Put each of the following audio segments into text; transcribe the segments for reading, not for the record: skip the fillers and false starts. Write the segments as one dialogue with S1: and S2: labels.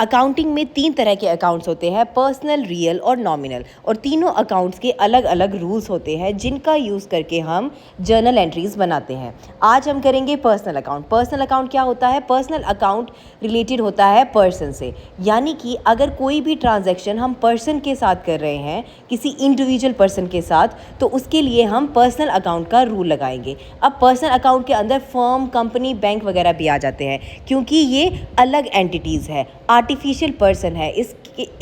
S1: Accounting में 3 तरह के अकाउंट्स होते हैं, पर्सनल, रियल और नॉमिनल। और तीनों अकाउंट्स के अलग अलग रूल्स होते हैं जिनका यूज़ करके हम जर्नल एंट्रीज बनाते हैं। आज हम करेंगे पर्सनल अकाउंट। पर्सनल अकाउंट क्या होता है? पर्सनल अकाउंट रिलेटेड होता है पर्सन से, यानी कि अगर कोई भी ट्रांजैक्शन हम पर्सन के साथ कर रहे हैं, किसी इंडिविजुअल पर्सन के साथ, तो उसके लिए हम पर्सनल अकाउंट का रूल लगाएंगे। अब पर्सनल अकाउंट के अंदर फर्म, कंपनी, बैंक वगैरह भी आ जाते हैं, क्योंकि ये अलग एंटिटीज़ है, आर्टिफिशियल पर्सन है,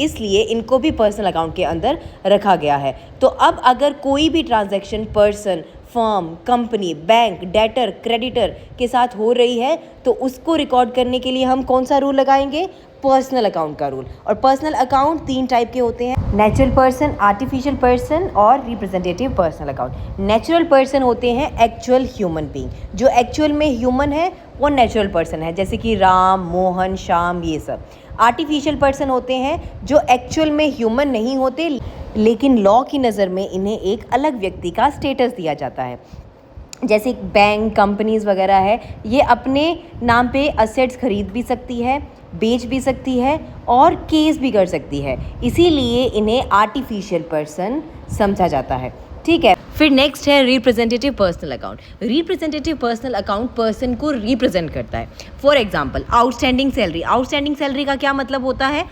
S1: इसलिए इनको भी पर्सनल अकाउंट के अंदर रखा गया है। तो अब अगर कोई भी transaction person, firm, company, bank, debtor, creditor के साथ हो रही है, तो उसको रिकॉर्ड करने के लिए हम कौन सा रूल लगाएंगे? पर्सनल अकाउंट का रूल। और पर्सनल अकाउंट 3 टाइप के होते हैं, नेचुरल पर्सन, आर्टिफिशियल पर्सन और representative personal account. Natural person होते हैं एक्चुअल ह्यूमन बीइंग, जो एक्चुअल में ह्यूमन है वो नेचुरल पर्सन है, जैसे कि राम, मोहन, श्याम, ये सब। आर्टिफिशियल पर्सन होते हैं जो एक्चुअल में ह्यूमन नहीं होते, लेकिन लॉ की नज़र में इन्हें एक अलग व्यक्ति का स्टेटस दिया जाता है। जैसे बैंक, कंपनीज वगैरह है, ये अपने नाम पे असेट्स खरीद भी सकती है, बेच भी सकती है और केस भी कर सकती है, इसीलिए इन्हें आर्टिफिशियल पर्सन समझा जाता है। ठीक है, फिर नेक्स्ट है representative personal account. Representative personal account person को रिप्रेजेंट करता है। For example, outstanding salary. Outstanding salary का क्या मतलब होता है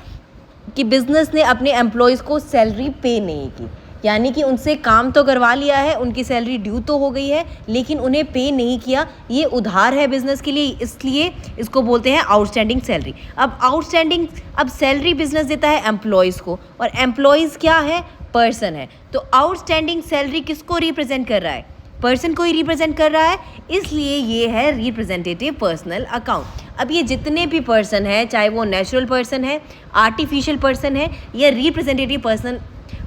S1: कि बिजनेस ने अपने एम्प्लॉयज़ को सैलरी पे नहीं की, यानी कि उनसे काम तो करवा लिया है, उनकी सैलरी ड्यू तो हो गई है, लेकिन उन्हें पे नहीं किया, ये उधार है बिजनेस के लिए, इसलिए इसको बोलते हैं आउटस्टैंडिंग सैलरी। अब सैलरी बिजनेस देता है एम्प्लॉयज़ को, और एम्प्लॉयज़ क्या है? पर्सन है। तो आउटस्टैंडिंग सैलरी किसको रिप्रेजेंट कर रहा है? पर्सन को ही रिप्रेजेंट कर रहा है, इसलिए ये है रिप्रेजेंटेटिव पर्सनल अकाउंट। अब ये जितने भी पर्सन है, चाहे वो नेचुरल पर्सन है, आर्टिफिशियल पर्सन है या रिप्रेजेंटेटिव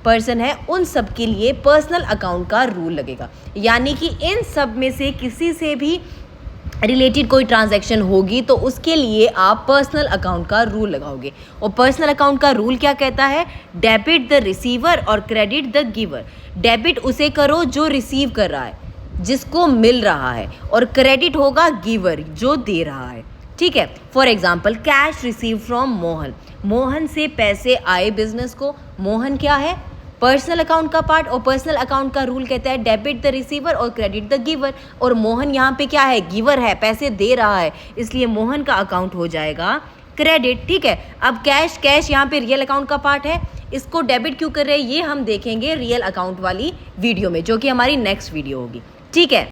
S1: पर्सन है, उन सब के लिए पर्सनल अकाउंट का रूल लगेगा। यानी कि इन सब में से किसी से भी रिलेटेड कोई ट्रांजैक्शन होगी तो उसके लिए आप पर्सनल अकाउंट का रूल लगाओगे। और पर्सनल अकाउंट का रूल क्या कहता है? डेबिट द रिसीवर और क्रेडिट द गिवर। डेबिट उसे करो जो रिसीव कर रहा है, जिसको मिल रहा है, और क्रेडिट होगा गिवर, जो दे रहा है। ठीक है, for example, cash receive from Mohan. Mohan से पैसे आए बिजनेस को, मोहन क्या है? पर्सनल अकाउंट का पार्ट। और पर्सनल अकाउंट का रूल कहता है डेबिट द रिसीवर और क्रेडिट द गिवर। और मोहन यहाँ पे क्या है? गिवर है, पैसे दे रहा है, इसलिए मोहन का अकाउंट हो जाएगा क्रेडिट। ठीक है, अब कैश यहाँ पे रियल अकाउंट का पार्ट है, इसको डेबिट क्यों कर रहे हैं ये हम देखेंगे रियल अकाउंट वाली वीडियो में, जो कि हमारी नेक्स्ट वीडियो होगी। ठीक है।